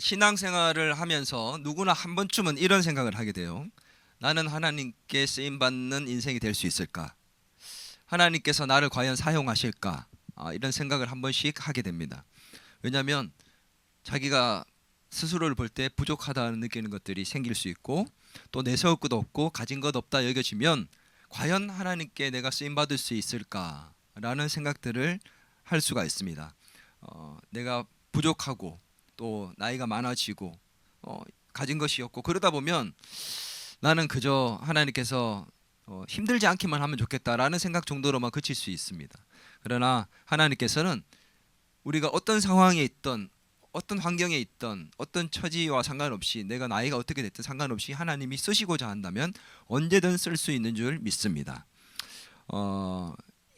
신앙생활을 하면서 누구나 한 번쯤은 이런 생각을 하게 돼요. 나는 하나님께 쓰임받는 인생이 될 수 있을까? 하나님께서 나를 과연 사용하실까? 이런 생각을 한 번씩 하게 됩니다. 왜냐하면 자기가 스스로를 볼 때 부족하다는 느끼는 것들이 생길 수 있고, 또 내세울 것도 없고 가진 것 없다 여겨지면 과연 하나님께 내가 쓰임받을 수 있을까라는 생각들을 할 수가 있습니다. 내가 부족하고 또 나이가 많아지고 가진 것이 없고 그러다 보면 나는 그저 하나님께서 힘들지 않기만 하면 좋겠다라는 생각 정도로만 그칠 수 있습니다. 그러나 하나님께서는 우리가 어떤 상황에 있던 어떤 환경에 있던 어떤 처지와 상관없이 내가 나이가 어떻게 됐든 상관없이 하나님이 쓰시고자 한다면 언제든 쓸 수 있는 줄 믿습니다.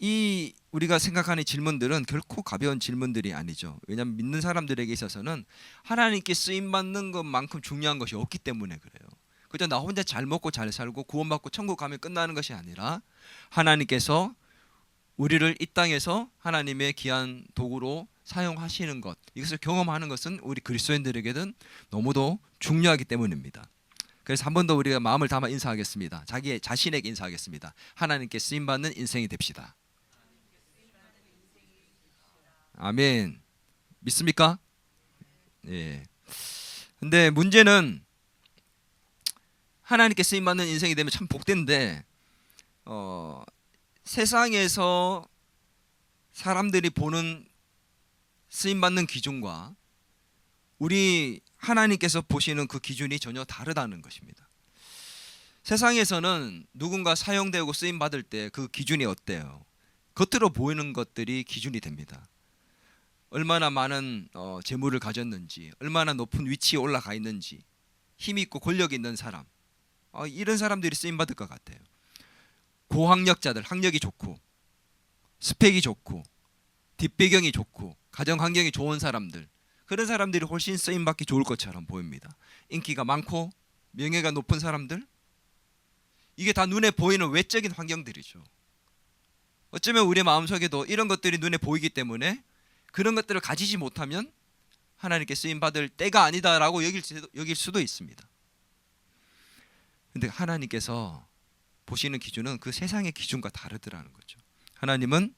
이 우리가 생각하는 질문들은 결코 가벼운 질문들이 아니죠. 왜냐하면 믿는 사람들에게 있어서는 하나님께 쓰임받는 것만큼 중요한 것이 없기 때문에 그래요. 그저 나 혼자 잘 먹고 잘 살고 구원받고 천국 가면 끝나는 것이 아니라 하나님께서 우리를 이 땅에서 하나님의 귀한 도구로 사용하시는 것, 이것을 경험하는 것은 우리 그리스도인들에게는 너무도 중요하기 때문입니다. 그래서 한 번 더 우리가 마음을 담아 인사하겠습니다. 자신에게 인사하겠습니다. 하나님께 쓰임받는 인생이 됩시다. 아멘. 믿습니까? 예. 근데 문제는 하나님께 쓰임받는 인생이 되면 참 복된데 세상에서 사람들이 보는 쓰임받는 기준과 우리 하나님께서 보시는 그 기준이 전혀 다르다는 것입니다. 세상에서는 누군가 사용되고 쓰임받을 때 그 기준이 어때요? 겉으로 보이는 것들이 기준이 됩니다. 얼마나 많은 재물을 가졌는지, 얼마나 높은 위치에 올라가 있는지, 힘 있고 권력 있는 사람, 이런 사람들이 쓰임받을 것 같아요. 고학력자들, 학력이 좋고 스펙이 좋고 뒷배경이 좋고 가정 환경이 좋은 사람들, 그런 사람들이 훨씬 쓰임받기 좋을 것처럼 보입니다. 인기가 많고 명예가 높은 사람들, 이게 다 눈에 보이는 외적인 환경들이죠. 어쩌면 우리의 마음속에도 이런 것들이 눈에 보이기 때문에 그런 것들을 가지지 못하면 하나님께 쓰임받을 때가 아니다라고 여길 수도 있습니다. 그런데 하나님께서 보시는 기준은 그 세상의 기준과 다르더라는 거죠. 하나님은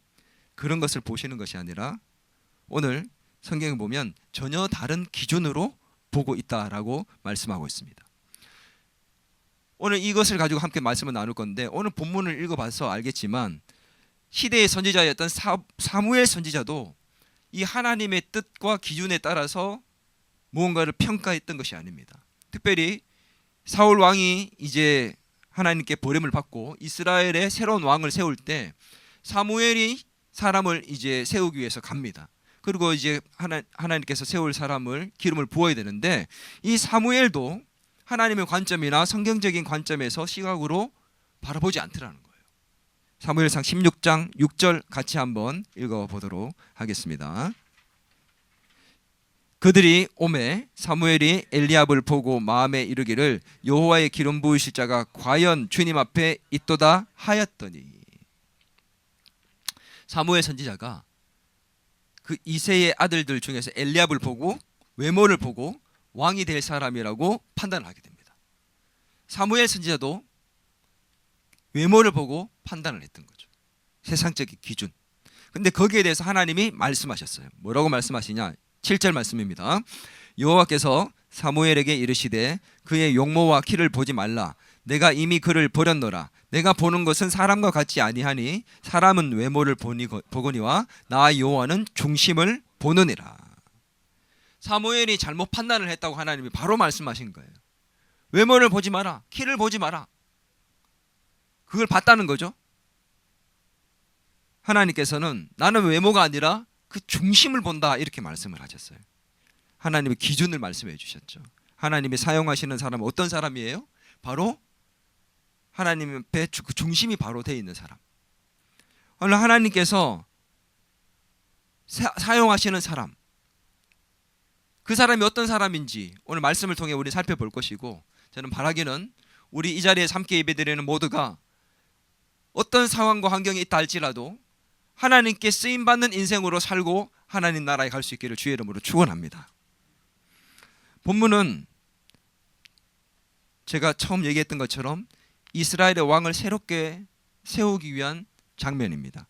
그런 것을 보시는 것이 아니라 오늘 성경을 보면 전혀 다른 기준으로 보고 있다라고 말씀하고 있습니다. 오늘 이것을 가지고 함께 말씀을 나눌 건데, 오늘 본문을 읽어봐서 알겠지만 시대의 선지자였던 사무엘 선지자도 이 하나님의 뜻과 기준에 따라서 무언가를 평가했던 것이 아닙니다. 특별히 사울 왕이 이제 하나님께 버림을 받고 이스라엘의 새로운 왕을 세울 때 사무엘이 사람을 이제 세우기 위해서 갑니다. 그리고 이제 하나님께서 세울 사람을 기름을 부어야 되는데, 이 사무엘도 하나님의 관점이나 성경적인 관점에서 시각으로 바라보지 않더라는 거예요. 사무엘상 16장 6절 같이 한번 읽어보도록 하겠습니다. 그들이 오매 사무엘이 엘리압을 보고 마음에 이르기를 여호와의 기름 부으실 자가 과연 주님 앞에 있도다 하였더니, 사무엘 선지자가 그 이새의 아들들 중에서 엘리압을 보고 외모를 보고 왕이 될 사람이라고 판단을 하게 됩니다. 사무엘 선지자도 외모를 보고 판단을 했던 거죠. 세상적인 기준. 근데 거기에 대해서 하나님이 말씀하셨어요. 뭐라고 말씀하시냐? 7절 말씀입니다. 여호와께서 사무엘에게 이르시되 그의 용모와 키를 보지 말라. 내가 이미 그를 버렸노라. 내가 보는 것은 사람과 같지 아니하니 사람은 외모를 보거니와 나 여호와는 중심을 보느니라. 사무엘이 잘못 판단을 했다고 하나님이 바로 말씀하신 거예요. 외모를 보지 마라. 키를 보지 마라. 그걸 봤다는 거죠. 하나님께서는 나는 외모가 아니라 그 중심을 본다 이렇게 말씀을 하셨어요. 하나님의 기준을 말씀해 주셨죠. 하나님이 사용하시는 사람은 어떤 사람이에요? 바로 하나님 앞에 그 중심이 바로 되어 있는 사람. 오늘 하나님께서 사용하시는 사람, 그 사람이 어떤 사람인지 오늘 말씀을 통해 우리 살펴볼 것이고, 저는 바라기는 우리 이 자리에 함께 예배드리는 모두가 어떤 상황과 환경이 있다 할지라도 하나님께 쓰임받는 인생으로 살고 하나님 나라에 갈 수 있기를 주의 이름으로 축원합니다. 본문은 제가 처음 얘기했던 것처럼 이스라엘의 왕을 새롭게 세우기 위한 장면입니다.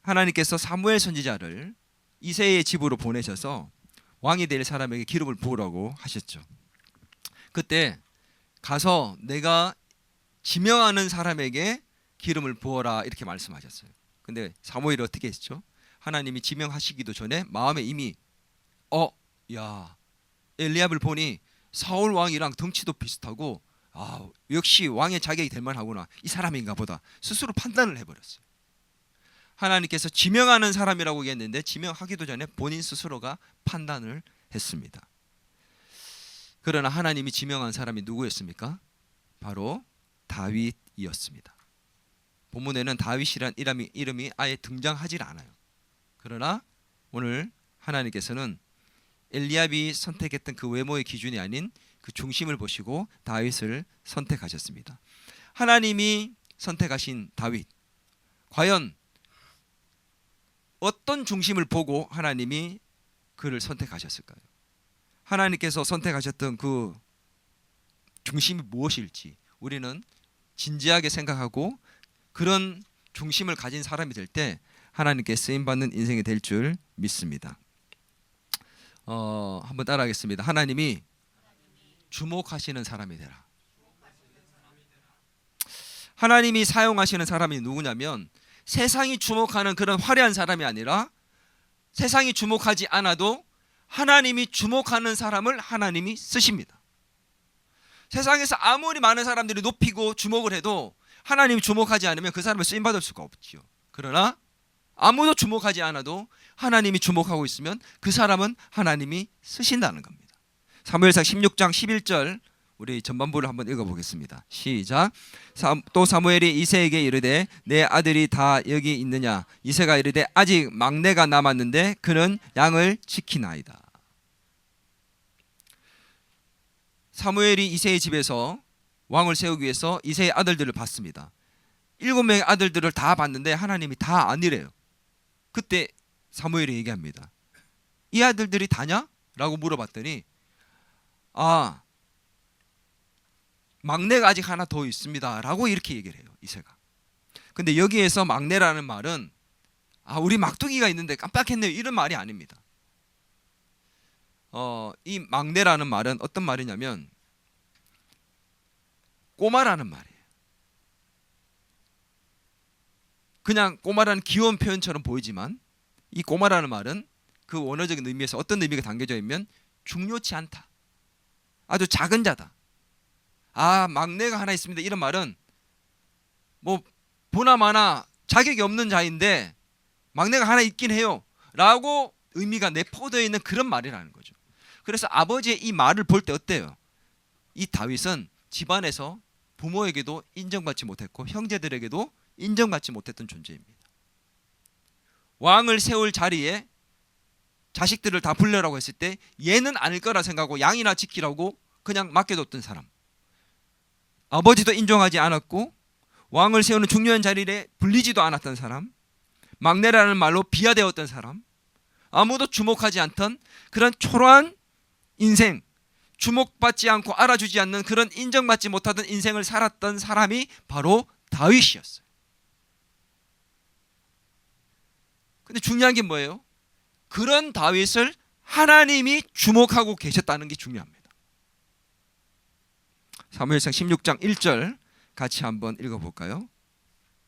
하나님께서 사무엘 선지자를 이새의 집으로 보내셔서 왕이 될 사람에게 기름을 부으라고 하셨죠. 그때 가서 내가 지명하는 사람에게 기름을 부어라 이렇게 말씀하셨어요. 근데 사무엘이 어떻게 했죠? 하나님이 지명하시기도 전에 마음에 이미 야 엘리압을 보니 사울 왕이랑 덩치도 비슷하고 역시 왕의 자격이 될 만하구나, 이 사람인가 보다 스스로 판단을 해버렸어요. 하나님께서 지명하는 사람이라고 얘기했는데 지명하기도 전에 본인 스스로가 판단을 했습니다. 그러나 하나님이 지명한 사람이 누구였습니까? 바로 다윗이었습니다. 본문에는 다윗이란 이름이 아예 등장하지 않아요. 그러나 오늘 하나님께서는 엘리압이 선택했던 그 외모의 기준이 아닌 그 중심을 보시고 다윗을 선택하셨습니다. 하나님이 선택하신 다윗, 과연 어떤 중심을 보고 하나님이 그를 선택하셨을까요? 하나님께서 선택하셨던 그 중심이 무엇일지 우리는 진지하게 생각하고 그런 중심을 가진 사람이 될 때 하나님께 쓰임받는 인생이 될 줄 믿습니다. 한번 따라하겠습니다. 하나님이 주목하시는 사람이 되라. 하나님이 사용하시는 사람이 누구냐면 세상이 주목하는 그런 화려한 사람이 아니라 세상이 주목하지 않아도 하나님이 주목하는 사람을 하나님이 쓰십니다. 세상에서 아무리 많은 사람들이 높이고 주목을 해도 하나님이 주목하지 않으면 그 사람을 쓰임받을 수가 없지요. 그러나 아무도 주목하지 않아도 하나님이 주목하고 있으면 그 사람은 하나님이 쓰신다는 겁니다. 사무엘상 16장 11절 우리 전반부를 한번 읽어보겠습니다. 시작. 또 사무엘이 이새에게 이르되 내 아들이 다 여기 있느냐? 이새가 이르되 아직 막내가 남았는데 그는 양을 지키나이다. 사무엘이 이새의 집에서 왕을 세우기 위해서 이새의 아들들을 봤습니다. 7명의 아들들을 다 봤는데 하나님이 다 아니래요. 그때 사무엘이 얘기합니다. 이 아들들이 다냐? 라고 물어봤더니 막내가 아직 하나 더 있습니다 라고 이렇게 얘기를 해요. 이새가. 근데 여기에서 막내라는 말은 우리 막둥이가 있는데 깜빡했네요 이런 말이 아닙니다. 이 막내라는 말은 어떤 말이냐면 꼬마라는 말이에요. 그냥 꼬마라는 귀여운 표현처럼 보이지만 이 꼬마라는 말은 그 원어적인 의미에서 어떤 의미가 담겨져 있면 중요치 않다, 아주 작은 자다, 막내가 하나 있습니다 이런 말은 뭐 보나마나 자격이 없는 자인데 막내가 하나 있긴 해요 라고 의미가 내포되어 있는 그런 말이라는 거죠. 그래서 아버지의 이 말을 볼 때 어때요? 이 다윗은 집안에서 부모에게도 인정받지 못했고 형제들에게도 인정받지 못했던 존재입니다. 왕을 세울 자리에 자식들을 다 불러라고 했을 때 얘는 아닐 거라 생각하고 양이나 지키라고 그냥 맡겨뒀던 사람, 아버지도 인정하지 않았고 왕을 세우는 중요한 자리에 불리지도 않았던 사람, 막내라는 말로 비하되었던 사람, 아무도 주목하지 않던 그런 초라한 인생, 주목받지 않고 알아주지 않는 그런 인정받지 못하던 인생을 살았던 사람이 바로 다윗이었어요. 근데 중요한 게 뭐예요? 그런 다윗을 하나님이 주목하고 계셨다는 게 중요합니다. 사무엘상 16장 1절 같이 한번 읽어볼까요?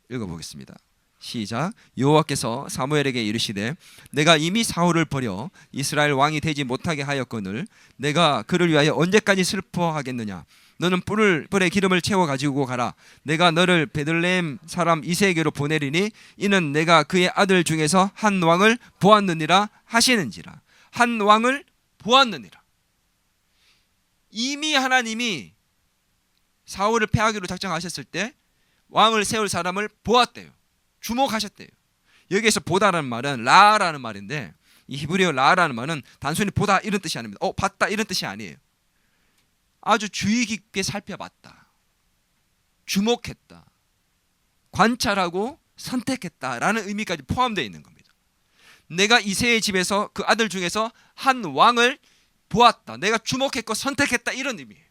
읽어보겠습니다. 시작. 여호와께서 사무엘에게 이르시되 내가 이미 사울을 버려 이스라엘 왕이 되지 못하게 하였거늘 내가 그를 위하여 언제까지 슬퍼하겠느냐? 너는 뿔에 기름을 채워 가지고 가라. 내가 너를 베들레헴 사람 이새에게로 보내리니 이는 내가 그의 아들 중에서 한 왕을 보았느니라 하시는지라. 한 왕을 보았느니라. 이미 하나님이 사울을 패하기로 작정하셨을 때 왕을 세울 사람을 보았대요. 주목하셨대요. 여기에서 보다라는 말은 라라는 말인데 이 히브리어 라라는 말은 단순히 보다 이런 뜻이 아닙니다. 봤다 이런 뜻이 아니에요. 아주 주의 깊게 살펴봤다, 주목했다, 관찰하고 선택했다라는 의미까지 포함되어 있는 겁니다. 내가 이새의 집에서 그 아들 중에서 한 왕을 보았다. 내가 주목했고 선택했다. 이런 의미예요.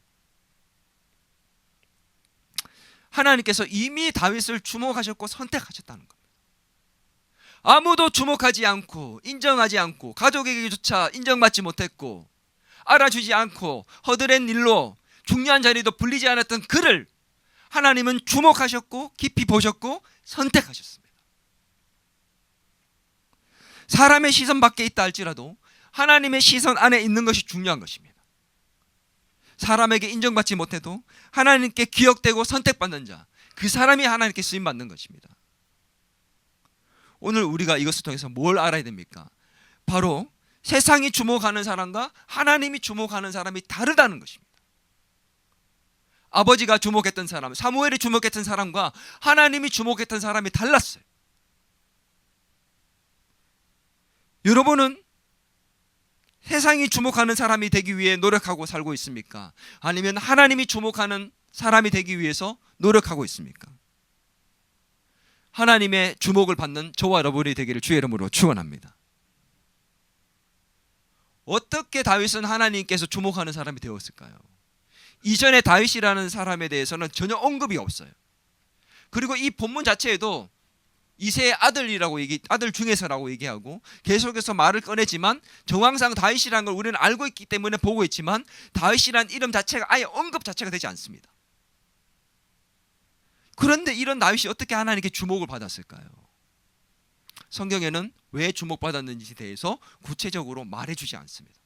하나님께서 이미 다윗을 주목하셨고 선택하셨다는 겁니다. 아무도 주목하지 않고 인정하지 않고 가족에게조차 인정받지 못했고 알아주지 않고 허드렛 일로 중요한 자리도 불리지 않았던 그를 하나님은 주목하셨고 깊이 보셨고 선택하셨습니다. 사람의 시선 밖에 있다 할지라도 하나님의 시선 안에 있는 것이 중요한 것입니다. 사람에게 인정받지 못해도 하나님께 기억되고 선택받는 자, 그 사람이 하나님께 쓰임받는 것입니다. 오늘 우리가 이것을 통해서 뭘 알아야 됩니까? 바로 세상이 주목하는 사람과 하나님이 주목하는 사람이 다르다는 것입니다. 아버지가 주목했던 사람, 사무엘이 주목했던 사람과 하나님이 주목했던 사람이 달랐어요. 여러분은 세상이 주목하는 사람이 되기 위해 노력하고 살고 있습니까? 아니면 하나님이 주목하는 사람이 되기 위해서 노력하고 있습니까? 하나님의 주목을 받는 저와 여러분이 되기를 주의 이름으로 축원합니다. 어떻게 다윗은 하나님께서 주목하는 사람이 되었을까요? 이전에 다윗이라는 사람에 대해서는 전혀 언급이 없어요. 그리고 이 본문 자체에도 이새의 아들이라고 아들 중에서라고 얘기하고 계속해서 말을 꺼내지만 정황상 다윗이라는 걸 우리는 알고 있기 때문에 보고 있지만 다윗이라는 이름 자체가 아예 언급 자체가 되지 않습니다. 그런데 이런 다윗이 어떻게 하나님께 주목을 받았을까요? 성경에는 왜 주목받았는지에 대해서 구체적으로 말해주지 않습니다.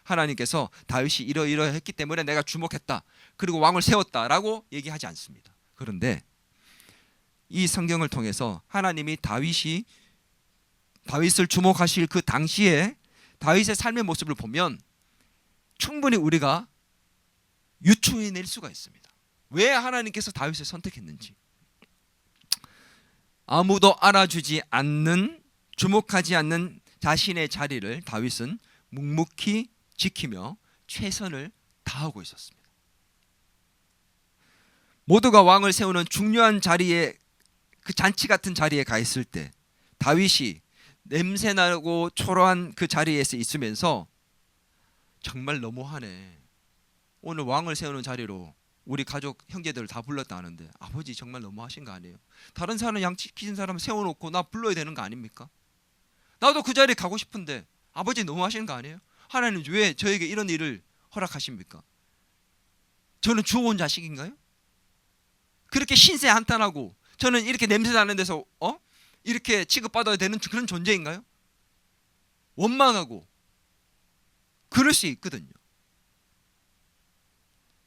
하나님께서 다윗이 이러이러했기 때문에 내가 주목했다, 그리고 왕을 세웠다라고 얘기하지 않습니다. 그런데 이 성경을 통해서 하나님이 다윗을 주목하실 그 당시에 다윗의 삶의 모습을 보면 충분히 우리가 유추해낼 수가 있습니다. 왜 하나님께서 다윗을 선택했는지. 아무도 알아주지 않는, 주목하지 않는 자신의 자리를 다윗은 묵묵히 지키며 최선을 다하고 있었습니다. 모두가 왕을 세우는 중요한 자리에, 그 잔치 같은 자리에 가 있을 때 다윗이 냄새나고 초라한 그 자리에서 있으면서 정말 너무하네, 오늘 왕을 세우는 자리로 우리 가족 형제들을 다 불렀다 하는데 아버지 정말 너무하신 거 아니에요? 다른 사람 양치키신 사람 세워놓고 나 불러야 되는 거 아닙니까? 나도 그 자리에 가고 싶은데 아버지 너무하신 거 아니에요? 하나님 왜 저에게 이런 일을 허락하십니까? 저는 주워온 자식인가요? 그렇게 신세 한탄하고 저는 이렇게 냄새 나는 데서 이렇게 취급받아야 되는 그런 존재인가요? 원망하고 그럴 수 있거든요.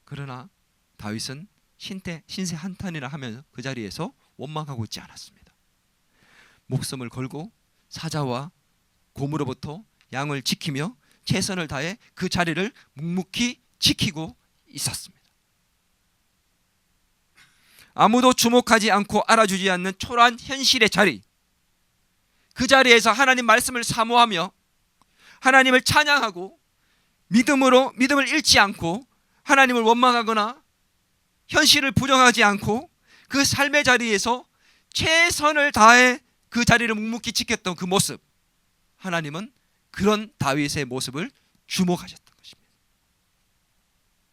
그러나 다윗은 신세 한탄이라 하면서 그 자리에서 원망하고 있지 않았습니다. 목숨을 걸고 사자와 곰으로부터 양을 지키며 최선을 다해 그 자리를 묵묵히 지키고 있었습니다. 아무도 주목하지 않고 알아주지 않는 초라한 현실의 자리, 그 자리에서 하나님 말씀을 사모하며 하나님을 찬양하고 믿음을 잃지 않고 하나님을 원망하거나 현실을 부정하지 않고 그 삶의 자리에서 최선을 다해 그 자리를 묵묵히 지켰던 그 모습, 하나님은 그런 다윗의 모습을 주목하셨던 것입니다.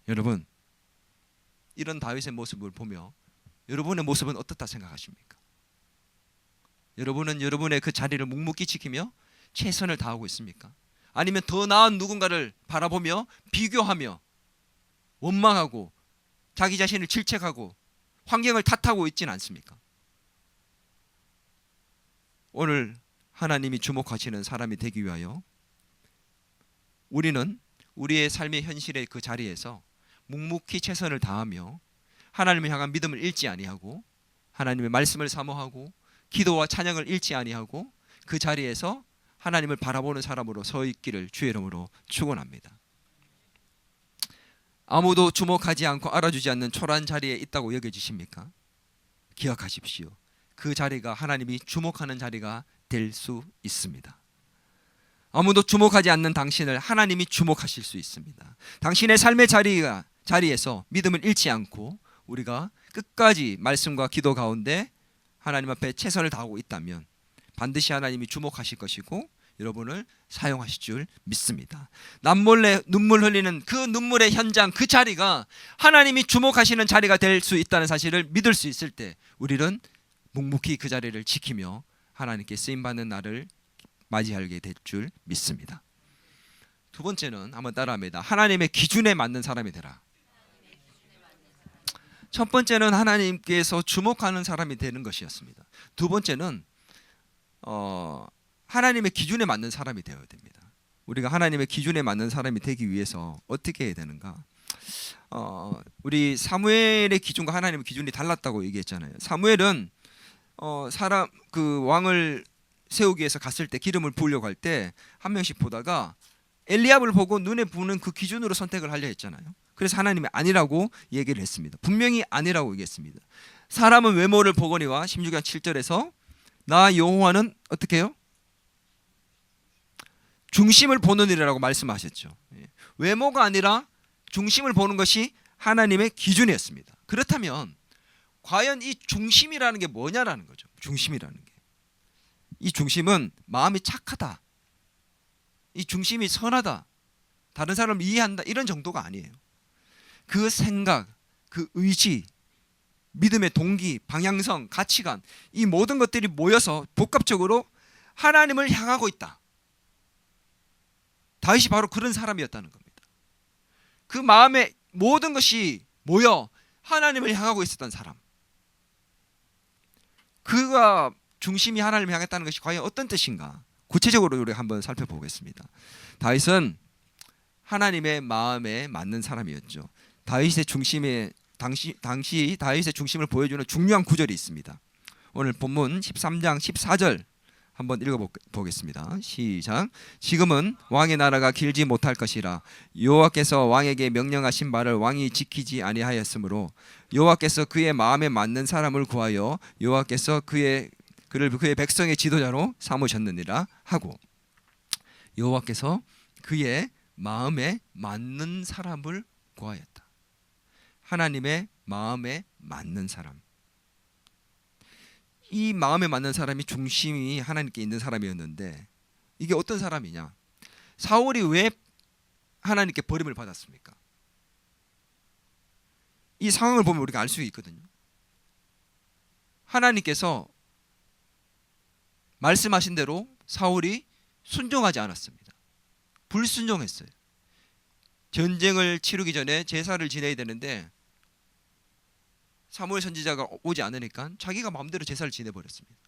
여러분, 이런 다윗의 모습을 보며 여러분의 모습은 어떻다 생각하십니까? 여러분은 여러분의 그 자리를 묵묵히 지키며 최선을 다하고 있습니까? 아니면 더 나은 누군가를 바라보며 비교하며 원망하고 자기 자신을 질책하고 환경을 탓하고 있지는 않습니까? 오늘 하나님이 주목하시는 사람이 되기 위하여 우리는 우리의 삶의 현실의 그 자리에서 묵묵히 최선을 다하며 하나님을 향한 믿음을 잃지 아니하고 하나님의 말씀을 사모하고 기도와 찬양을 잃지 아니하고 그 자리에서 하나님을 바라보는 사람으로 서 있기를 주의 이름으로 축원합니다. 아무도 주목하지 않고 알아주지 않는 초라한 자리에 있다고 여겨지십니까? 기억하십시오. 그 자리가 하나님이 주목하는 자리가 될 수 있습니다. 아무도 주목하지 않는 당신을 하나님이 주목하실 수 있습니다. 당신의 삶의 자리에서 믿음을 잃지 않고 우리가 끝까지 말씀과 기도 가운데 하나님 앞에 최선을 다하고 있다면 반드시 하나님이 주목하실 것이고 여러분을 사용하실 줄 믿습니다. 남몰래 눈물 흘리는 그 눈물의 현장, 그 자리가 하나님이 주목하시는 자리가 될 수 있다는 사실을 믿을 수 있을 때 우리는 묵묵히 그 자리를 지키며 하나님께 쓰임받는 날을 맞이하게 될 줄 믿습니다. 두 번째는 한번 따라합니다. 하나님의 기준에 맞는 사람이 되라. 첫 번째는 하나님께서 주목하는 사람이 되는 것이었습니다. 두 번째는 하나님의 기준에 맞는 사람이 되어야 됩니다. 우리가 하나님의 기준에 맞는 사람이 되기 위해서 어떻게 해야 되는가? 우리 사무엘의 기준과 하나님의 기준이 달랐다고 얘기했잖아요. 사무엘은 사람 그 왕을 세우기 위해서 갔을 때 기름을 부으려고 할 때 한 명씩 보다가 엘리압을 보고 눈에 부는 그 기준으로 선택을 하려 했잖아요. 그래서 하나님이 아니라고 얘기를 했습니다. 분명히 아니라고 얘기했습니다. 사람은 외모를 보거니와 16장 7절에서 나 여호와는 어떻게 해요? 중심을 보느니라고 말씀하셨죠. 외모가 아니라 중심을 보는 것이 하나님의 기준이었습니다. 그렇다면 과연 이 중심이라는 게 뭐냐라는 거죠. 중심이라는 게. 이 중심은 마음이 착하다. 이 중심이 선하다. 다른 사람을 이해한다. 이런 정도가 아니에요. 그 생각, 그 의지, 믿음의 동기, 방향성, 가치관, 이 모든 것들이 모여서 복합적으로 하나님을 향하고 있다. 다윗이 바로 그런 사람이었다는 겁니다. 그 마음에 모든 것이 모여 하나님을 향하고 있었던 사람. 그가 중심이 하나님을 향했다는 것이 과연 어떤 뜻인가? 구체적으로 우리가 한번 살펴보겠습니다. 다윗은 하나님의 마음에 맞는 사람이었죠. 다윗의 중심에 당시 다윗의 중심을 보여주는 중요한 구절이 있습니다. 오늘 본문 13장 14절 한번 읽어보겠습니다. 시작. 지금은 왕의 나라가 길지 못할 것이라 여호와께서 왕에게 명령하신 바를 왕이 지키지 아니하였으므로 여호와께서 그의 마음에 맞는 사람을 구하여 여호와께서 그의 백성의 지도자로 삼으셨느니라 하고, 여호와께서 그의 마음에 맞는 사람을 구하였다. 하나님의 마음에 맞는 사람. 이 마음에 맞는 사람이 중심이 하나님께 있는 사람이었는데, 이게 어떤 사람이냐? 사울이 왜 하나님께 버림을 받았습니까? 이 상황을 보면 우리가 알 수 있거든요. 하나님께서 말씀하신 대로 사울이 순종하지 않았습니다. 불순종했어요. 전쟁을 치르기 전에 제사를 지내야 되는데 사무엘 선지자가 오지 않으니까 자기가 마음대로 제사를 지내버렸습니다.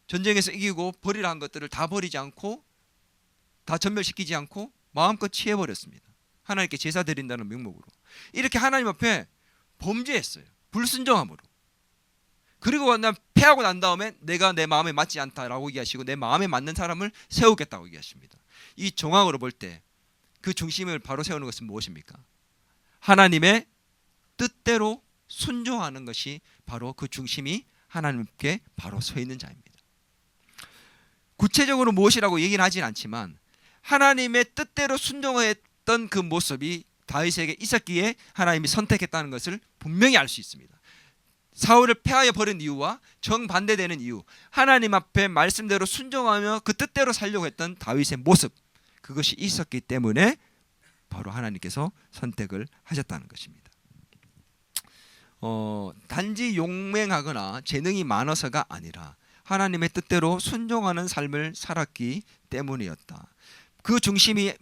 전쟁에서 이기고 버리라 한 것들을 다 버리지 않고, 다 전멸시키지 않고 마음껏 취해버렸습니다. 하나님께 제사 드린다는 명목으로. 이렇게 하나님 앞에 범죄했어요. 불순종함으로. 그리고 패하고 난 다음에 내가 내 마음에 맞지 않다라고 얘기하시고 내 마음에 맞는 사람을 세우겠다고 얘기하십니다. 이 정황으로 볼 때 그 중심을 바로 세우는 것은 무엇입니까? 하나님의 뜻대로 순종하는 것이 바로 그 중심이 하나님께 바로 서 있는 자입니다. 구체적으로 무엇이라고 얘기는 하진 않지만 하나님의 뜻대로 순종했던 그 모습이 다윗에게 있었기에 하나님이 선택했다는 것을 분명히 알 수 있습니다. 사울을 패하여 버린 이유와 정반대되는 이유, 하나님 앞에 말씀대로 순종하며 그 뜻대로 살려고 했던 다윗의 모습, 그것이 있었기 때문에 바로 하나님께서 선택을 하셨다는 것입니다. 단지 용맹하거나 재능이 많아서가 아니라 하나님의 뜻대로 순종하는 삶을 살았기 때문이었다. 그 중심의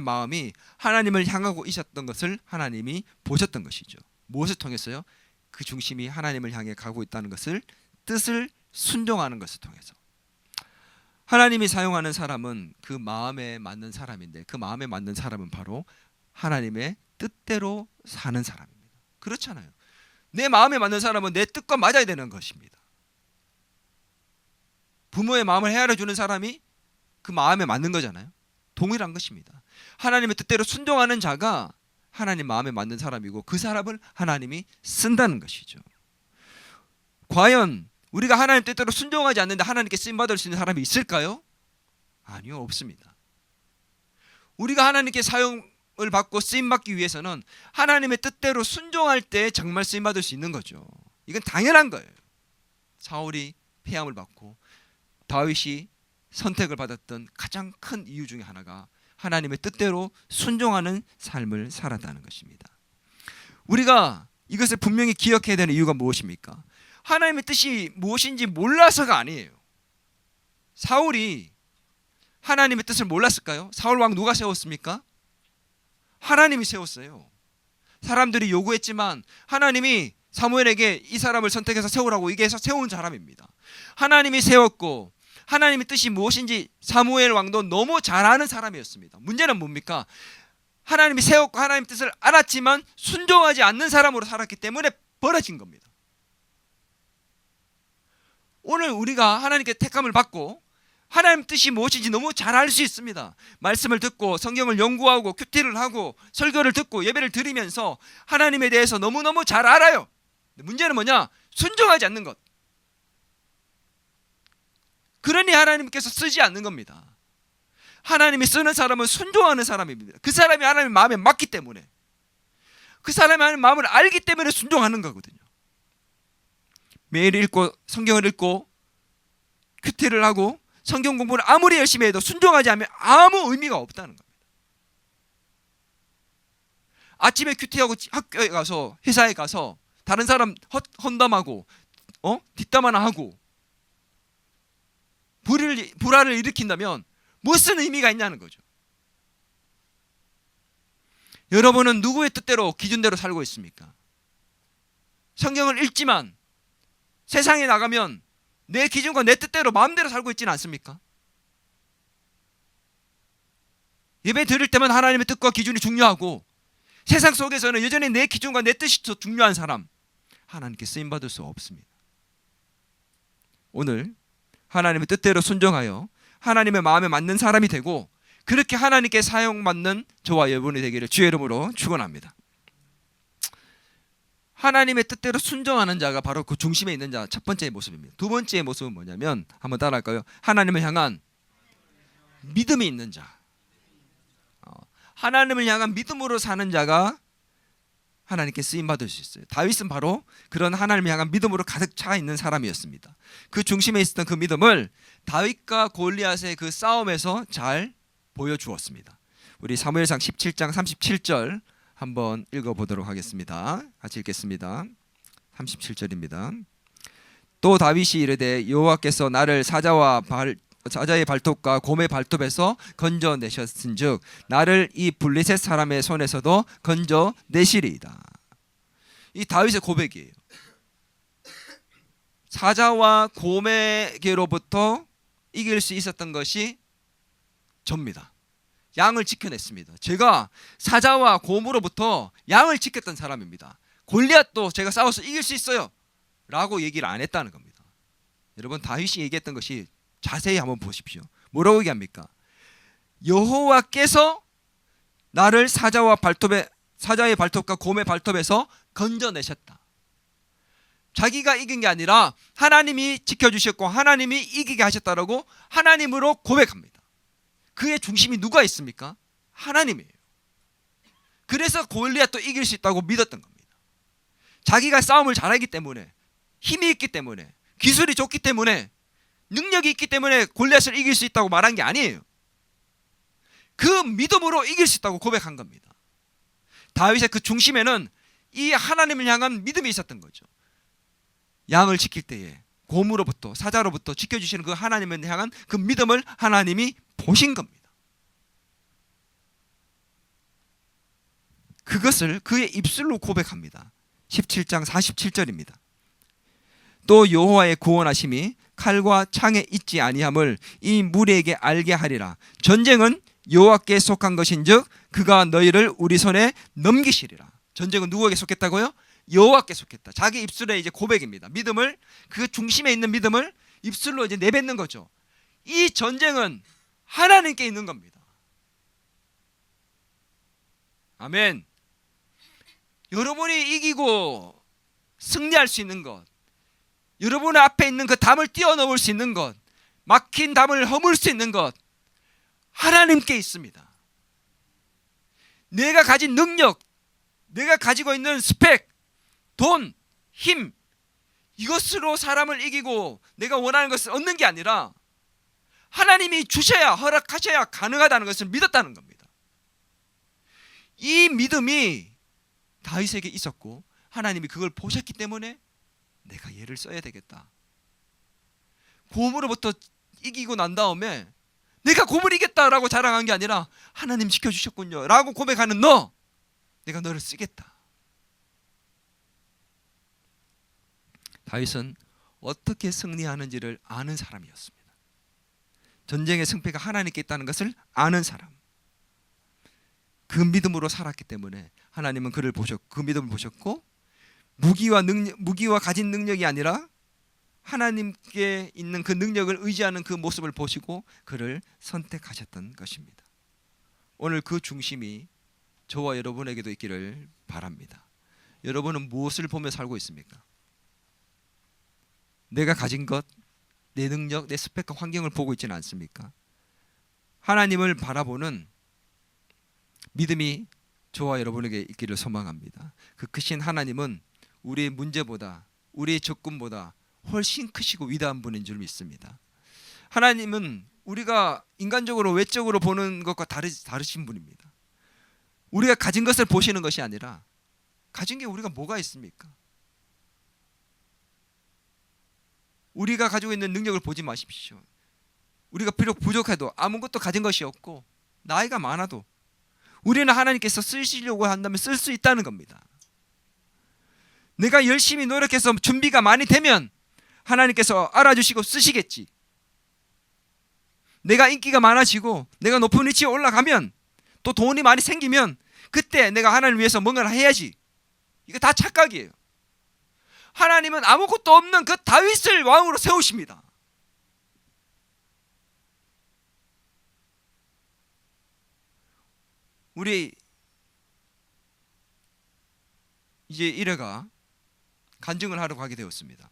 마음이 하나님을 향하고 있었던 것을 하나님이 보셨던 것이죠. 무엇을 통해서요? 그 중심이 하나님을 향해 가고 있다는 것을, 뜻을 순종하는 것을 통해서. 하나님이 사용하는 사람은 그 마음에 맞는 사람인데, 그 마음에 맞는 사람은 바로 하나님의 뜻대로 사는 사람입니다. 그렇잖아요. 내 마음에 맞는 사람은 내 뜻과 맞아야 되는 것입니다. 부모의 마음을 헤아려 주는 사람이 그 마음에 맞는 거잖아요. 동일한 것입니다. 하나님의 뜻대로 순종하는 자가 하나님 마음에 맞는 사람이고 그 사람을 하나님이 쓴다는 것이죠. 과연 우리가 하나님 뜻대로 순종하지 않는데 하나님께 쓰임받을 수 있는 사람이 있을까요? 아니요, 없습니다. 우리가 하나님께 사용을 받고 쓰임받기 위해서는 하나님의 뜻대로 순종할 때 정말 쓰임받을 수 있는 거죠. 이건 당연한 거예요. 사울이 패함을 받고 다윗이 선택을 받았던 가장 큰 이유 중에 하나가 하나님의 뜻대로 순종하는 삶을 살았다는 것입니다. 우리가 이것을 분명히 기억해야 되는 이유가 무엇입니까? 하나님의 뜻이 무엇인지 몰라서가 아니에요. 사울이 하나님의 뜻을 몰랐을까요? 사울 왕 누가 세웠습니까? 하나님이 세웠어요. 사람들이 요구했지만 하나님이 사무엘에게 이 사람을 선택해서 세우라고 얘기해서 세운 사람입니다. 하나님이 세웠고 하나님의 뜻이 무엇인지 사무엘 왕도 너무 잘 아는 사람이었습니다. 문제는 뭡니까? 하나님이 세웠고 하나님의 뜻을 알았지만 순종하지 않는 사람으로 살았기 때문에 벌어진 겁니다. 오늘 우리가 하나님께 택함을 받고 하나님의 뜻이 무엇인지 너무 잘 알 수 있습니다. 말씀을 듣고 성경을 연구하고 큐티를 하고 설교를 듣고 예배를 드리면서 하나님에 대해서 너무너무 잘 알아요. 문제는 뭐냐? 순종하지 않는 것. 그러니 하나님께서 쓰지 않는 겁니다. 하나님이 쓰는 사람은 순종하는 사람입니다. 그 사람이 하나님의 마음에 맞기 때문에, 그 사람이 하나님의 마음을 알기 때문에 순종하는 거거든요. 매일 읽고 성경을 읽고 큐티를 하고 성경 공부를 아무리 열심히 해도 순종하지 않으면 아무 의미가 없다는 겁니다. 아침에 큐티하고 학교에 가서 회사에 가서 다른 사람 헛담하고 뒷담 하나 하고 불화를 일으킨다면 무슨 의미가 있냐는 거죠. 여러분은 누구의 뜻대로 기준대로 살고 있습니까? 성경을 읽지만 세상에 나가면 내 기준과 내 뜻대로 마음대로 살고 있지는 않습니까? 예배 드릴 때만 하나님의 뜻과 기준이 중요하고 세상 속에서는 여전히 내 기준과 내 뜻이 더 중요한 사람, 하나님께 쓰임받을 수 없습니다. 오늘 하나님의 뜻대로 순종하여 하나님의 마음에 맞는 사람이 되고 그렇게 하나님께 사용받는 저와 여러분이 되기를 주의 이름으로 축원합니다. 하나님의 뜻대로 순종하는 자가 바로 그 중심에 있는 자, 첫 번째 모습입니다. 두 번째 모습은 뭐냐면 한번 따라할까요? 하나님을 향한 믿음이 있는 자. 하나님을 향한 믿음으로 사는 자가 하나님께 쓰임받을 수 있어요. 다윗은 바로 그런 하나님을 향한 믿음으로 가득 차 있는 사람이었습니다. 그 중심에 있었던 그 믿음을 다윗과 골리앗의 그 싸움에서 잘 보여주었습니다. 우리 사무엘상 17장 37절 한번 읽어보도록 하겠습니다. 같이 읽겠습니다. 37절입니다. 또 다윗이 이르되 여호와께서 나를 사자의 발톱과 곰의 발톱에서 건져내셨은즉 나를 이 블레셋 사람의 손에서도 건져내시리이다. 이 다윗의 고백이에요. 사자와 곰에게로부터 이길 수 있었던 것이 접니다. 양을 지켜냈습니다. 제가 사자와 곰으로부터 양을 지켰던 사람입니다. 골리앗도 제가 싸워서 이길 수 있어요 라고 얘기를 안 했다는 겁니다. 여러분, 다윗이 얘기했던 것이 자세히 한번 보십시오. 뭐라고 얘기합니까? 여호와께서 나를 사자의 발톱과 곰의 발톱에서 건져내셨다. 자기가 이긴 게 아니라 하나님이 지켜주셨고 하나님이 이기게 하셨다라고 하나님으로 고백합니다. 그의 중심이 누가 있습니까? 하나님이에요. 그래서 골리앗도 이길 수 있다고 믿었던 겁니다. 자기가 싸움을 잘하기 때문에, 힘이 있기 때문에, 기술이 좋기 때문에, 능력이 있기 때문에 골리앗을 이길 수 있다고 말한 게 아니에요. 그 믿음으로 이길 수 있다고 고백한 겁니다. 다윗의 그 중심에는 이 하나님을 향한 믿음이 있었던 거죠. 양을 지킬 때에 곰으로부터, 사자로부터 지켜주시는 그 하나님을 향한 그 믿음을 하나님이 보신 겁니다. 그것을 그의 입술로 고백합니다. 17장 47절입니다. 또 여호와의 구원하심이 칼과 창에 있지 아니함을 이 무리에게 알게 하리라. 전쟁은 여호와께 속한 것인즉 그가 너희를 우리 손에 넘기시리라. 전쟁은 누구에게 속했다고요? 여호와께 속했다. 자기 입술에 이제 고백입니다. 믿음을, 그 중심에 있는 믿음을 입술로 이제 내뱉는 거죠. 이 전쟁은 하나님께 있는 겁니다. 아멘. 여러분이 이기고 승리할 수 있는 것, 여러분의 앞에 있는 그 담을 뛰어넘을 수 있는 것, 막힌 담을 허물 수 있는 것, 하나님께 있습니다. 내가 가진 능력, 내가 가지고 있는 스펙, 돈, 힘, 이것으로 사람을 이기고 내가 원하는 것을 얻는 게 아니라 하나님이 주셔야, 허락하셔야 가능하다는 것을 믿었다는 겁니다. 이 믿음이 다윗에게 있었고 하나님이 그걸 보셨기 때문에 내가 얘를 써야 되겠다. 곰으로부터 이기고 난 다음에 내가 곰을 이겼다라고 자랑한 게 아니라 하나님 지켜주셨군요 라고 고백하는 너, 내가 너를 쓰겠다. 다윗은 어떻게 승리하는지를 아는 사람이었습니다. 전쟁의 승패가 하나님께 있다는 것을 아는 사람. 그 믿음으로 살았기 때문에 하나님은 그를 보셨고, 그 믿음을 보셨고, 무기와 가진 능력이 아니라 하나님께 있는 그 능력을 의지하는 그 모습을 보시고 그를 선택하셨던 것입니다. 오늘 그 중심이 저와 여러분에게도 있기를 바랍니다. 여러분은 무엇을 보며 살고 있습니까? 내가 가진 것, 내 능력, 내 스펙과 환경을 보고 있지는 않습니까? 하나님을 바라보는 믿음이 저와 여러분에게 있기를 소망합니다. 그 크신 하나님은 우리의 문제보다, 우리의 적군보다 훨씬 크시고 위대한 분인 줄 믿습니다. 하나님은 우리가 인간적으로 외적으로 보는 것과 다르신 분입니다. 우리가 가진 것을 보시는 것이 아니라 가진 게 우리가 뭐가 있습니까? 우리가 가지고 있는 능력을 보지 마십시오. 우리가 비록 부족해도 아무것도 가진 것이 없고 나이가 많아도 우리는 하나님께서 쓰시려고 한다면 쓸 수 있다는 겁니다. 내가 열심히 노력해서 준비가 많이 되면 하나님께서 알아주시고 쓰시겠지. 내가 인기가 많아지고 내가 높은 위치에 올라가면 또 돈이 많이 생기면 그때 내가 하나님을 위해서 뭔가를 해야지. 이거 다 착각이에요. 하나님은 아무것도 없는 그 다윗을 왕으로 세우십니다. 우리 이제 일회가 간증을 하러 가게 되었습니다.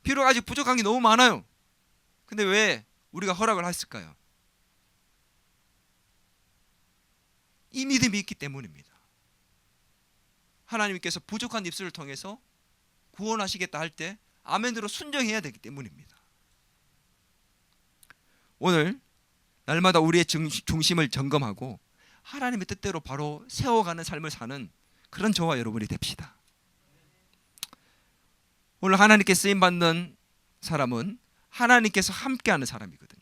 비록 아직 부족한 게 너무 많아요. 근데 왜 우리가 허락을 했을까요? 이 믿음이 있기 때문입니다. 하나님께서 부족한 입술을 통해서 구원하시겠다 할 때 아멘으로 순종해야 되기 때문입니다. 오늘 날마다 우리의 중심을 점검하고 하나님의 뜻대로 바로 세워가는 삶을 사는 그런 저와 여러분이 됩시다. 오늘 하나님께 쓰임받는 사람은 하나님께서 함께하는 사람이거든요.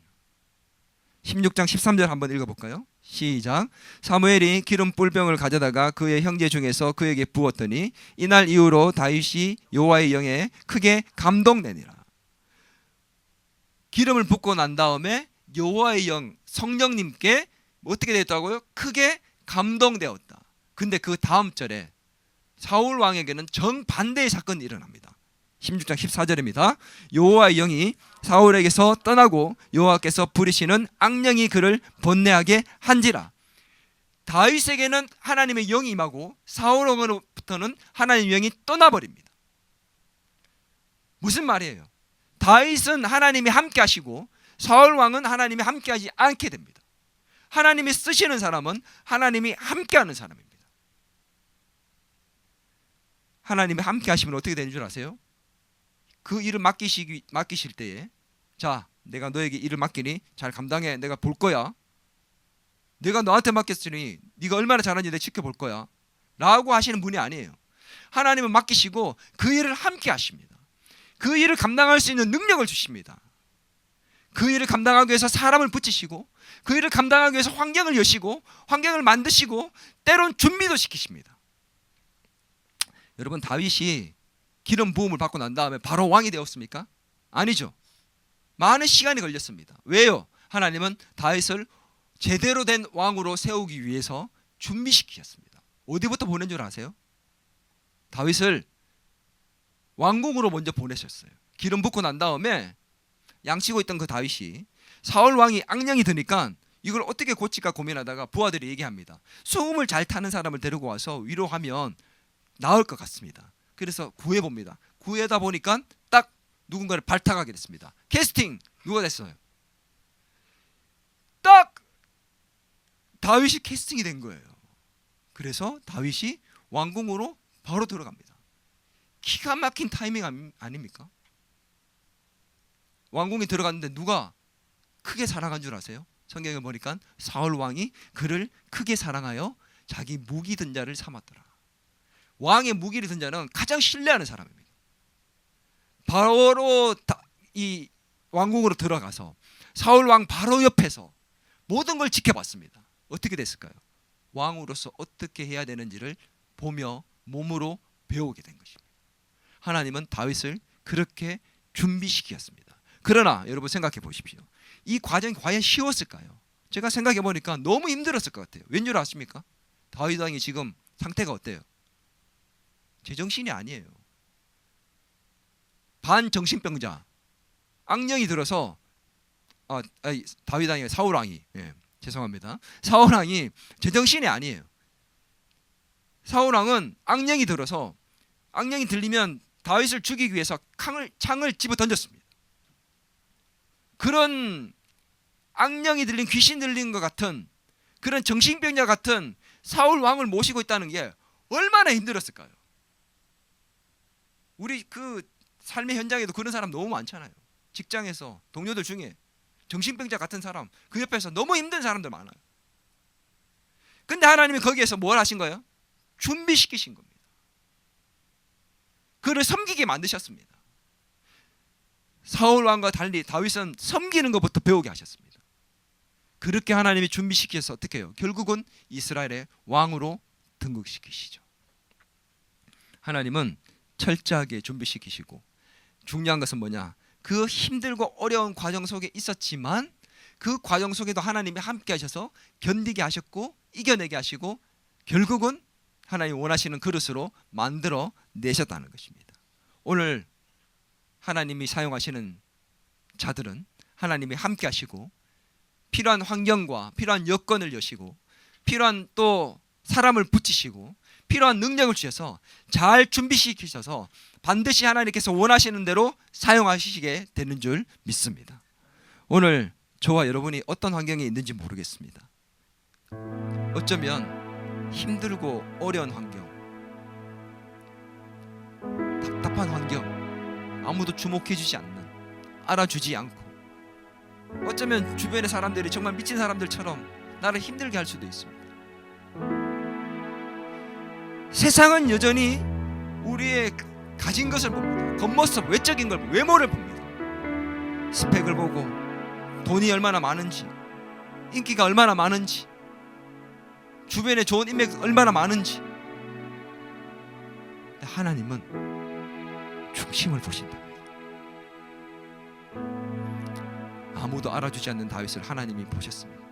16장 13절 한번 읽어볼까요? 시작. 사무엘이 기름 뿔병을 가져다가 그의 형제 중에서 그에게 부었더니 이날 이후로 다윗이 여호와의 영에 크게 감동되니라. 기름을 붓고 난 다음에 여호와의 영, 성령님께 어떻게 됐다고요? 크게 감동되었다. 근데 그 다음 절에 사울 왕에게는 정반대의 사건이 일어납니다. 16장 14절입니다. 여호와의 영이 사울에게서 떠나고 여호와께서 부리시는 악령이 그를 번뇌하게 한지라. 다윗에게는 하나님의 영이 임하고 사울 왕으로부터는 하나님의 영이 떠나버립니다. 무슨 말이에요? 다윗은 하나님이 함께 하시고 사울 왕은 하나님이 함께 하지 않게 됩니다. 하나님이 쓰시는 사람은 하나님이 함께 하는 사람입니다. 하나님이 함께 하시면 어떻게 되는 줄 아세요? 그 일을 맡기실 때에 자, 내가 너에게 일을 맡기니 잘 감당해. 내가 볼 거야. 내가 너한테 맡겼으니 네가 얼마나 잘하는지 내가 지켜볼 거야 라고 하시는 분이 아니에요. 하나님은 맡기시고 그 일을 함께 하십니다. 그 일을 감당할 수 있는 능력을 주십니다. 그 일을 감당하기 위해서 사람을 붙이시고 그 일을 감당하기 위해서 환경을 여시고 환경을 만드시고 때론 준비도 시키십니다. 여러분, 다윗이 기름 부음을 받고 난 다음에 바로 왕이 되었습니까? 아니죠. 많은 시간이 걸렸습니다. 왜요? 하나님은 다윗을 제대로 된 왕으로 세우기 위해서 준비시키셨습니다. 어디부터 보낸 줄 아세요? 다윗을 왕궁으로 먼저 보내셨어요. 기름 붓고 난 다음에 양치고 있던 그 다윗이 사울 왕이 악령이 드니까 이걸 어떻게 고칠까 고민하다가 부하들이 얘기합니다. 소음을 잘 타는 사람을 데리고 와서 위로하면 나을 것 같습니다. 그래서 구해봅니다. 구해다 보니까 딱 누군가를 발탁하게 됐습니다. 캐스팅 누가 됐어요? 딱 다윗이 캐스팅이 된 거예요. 그래서 다윗이 왕궁으로 바로 들어갑니다. 기가 막힌 타이밍 아닙니까? 왕궁에 들어갔는데 누가 크게 사랑한 줄 아세요? 성경에 보니까 사울 왕이 그를 크게 사랑하여 자기 무기 든 자를 삼았더라. 왕의 무기를 든 자는 가장 신뢰하는 사람입니다. 바로 이 왕궁으로 들어가서 사울 왕 바로 옆에서 모든 걸 지켜봤습니다. 어떻게 됐을까요? 왕으로서 어떻게 해야 되는지를 보며 몸으로 배우게 된 것입니다. 하나님은 다윗을 그렇게 준비시켰습니다. 그러나 여러분 생각해 보십시오. 이 과정이 과연 쉬웠을까요? 제가 생각해 보니까 너무 힘들었을 것 같아요. 왠 줄 아십니까? 다윗 왕이 지금 상태가 어때요? 제정신이 아니에요. 반정신병자, 악령이 들어서 다윗 왕이 사울 왕이 죄송합니다. 사울 왕이 제정신이 아니에요. 사울 왕은 악령이 들어서 악령이 들리면 다윗을 죽이기 위해서 창을 집어 던졌습니다. 그런 악령이 들린 귀신 들린 것 같은 그런 정신병자 같은 사울 왕을 모시고 있다는 게 얼마나 힘들었을까요? 우리 그 삶의 현장에도 그런 사람 너무 많잖아요. 직장에서 동료들 중에 정신병자 같은 사람, 그 옆에서 너무 힘든 사람들 많아요. 근데 하나님이 거기에서 뭘 하신 거예요? 준비시키신 겁니다. 그를 섬기게 만드셨습니다. 사울 왕과 달리 다윗은 섬기는 것부터 배우게 하셨습니다. 그렇게 하나님이 준비시켜서 어떻게 해요? 결국은 이스라엘의 왕으로 등극시키시죠. 하나님은 철저하게 준비시키시고, 중요한 것은 뭐냐? 그 힘들고 어려운 과정 속에 있었지만 그 과정 속에도 하나님이 함께 하셔서 견디게 하셨고 이겨내게 하시고 결국은 하나님이 원하시는 그릇으로 만들어 내셨다는 것입니다. 오늘 하나님이 사용하시는 자들은 하나님이 함께 하시고 필요한 환경과 필요한 여건을 여시고 필요한 또 사람을 붙이시고 필요한 능력을 주셔서 잘 준비시키셔서 반드시 하나님께서 원하시는 대로 사용하시게 되는 줄 믿습니다. 오늘 저와 여러분이 어떤 환경에 있는지 모르겠습니다. 어쩌면 힘들고 어려운 환경, 답답한 환경, 아무도 주목해주지 않는, 알아주지 않고, 어쩌면 주변의 사람들이 정말 미친 사람들처럼 나를 힘들게 할 수도 있습니다. 세상은 여전히 우리의 가진 것을 봅니다. 겉모습, 외적인 걸, 외모를 봅니다. 스펙을 보고 돈이 얼마나 많은지, 인기가 얼마나 많은지, 주변에 좋은 인맥이 얼마나 많은지. 하나님은 중심을 보신답니다. 아무도 알아주지 않는 다윗을 하나님이 보셨습니다.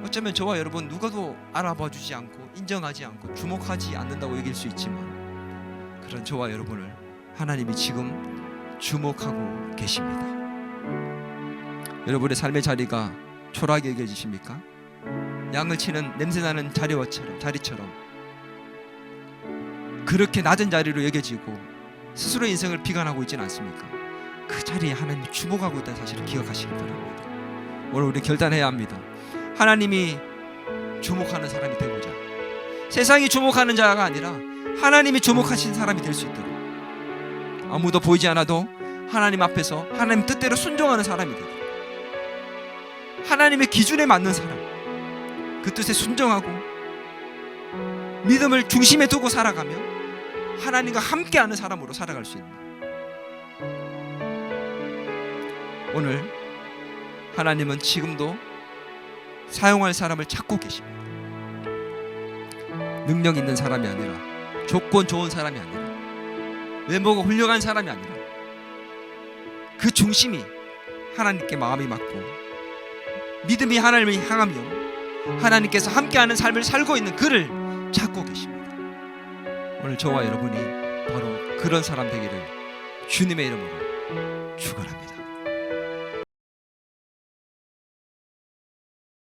어쩌면 저와 여러분 누가도 알아봐주지 않고 인정하지 않고 주목하지 않는다고 여길 수 있지만 그런 저와 여러분을 하나님이 지금 주목하고 계십니다. 여러분의 삶의 자리가 초라하게 여겨지십니까? 양을 치는 냄새나는 자리처럼 그렇게 낮은 자리로 여겨지고 스스로의 인생을 비관하고 있지는 않습니까? 그 자리에 하나님이 주목하고 있다는 사실을 기억하시기 바랍니다. 오늘 우리 결단해야 합니다. 하나님이 주목하는 사람이 되고자, 세상이 주목하는 자가 아니라 하나님이 주목하신 사람이 될 수 있도록, 아무도 보이지 않아도 하나님 앞에서 하나님 뜻대로 순종하는 사람이 되도록, 하나님의 기준에 맞는 사람, 그 뜻에 순종하고 믿음을 중심에 두고 살아가며 하나님과 함께하는 사람으로 살아갈 수 있는, 오늘 하나님은 지금도 사용할 사람을 찾고 계십니다. 능력 있는 사람이 아니라, 조건 좋은 사람이 아니라, 외모가 훌륭한 사람이 아니라 그 중심이 하나님께 마음이 맞고 믿음이 하나님을 향하며 하나님께서 함께하는 삶을 살고 있는 그를 찾고 계십니다. 오늘 저와 여러분이 바로 그런 사람 되기를 주님의 이름으로 축원합니다.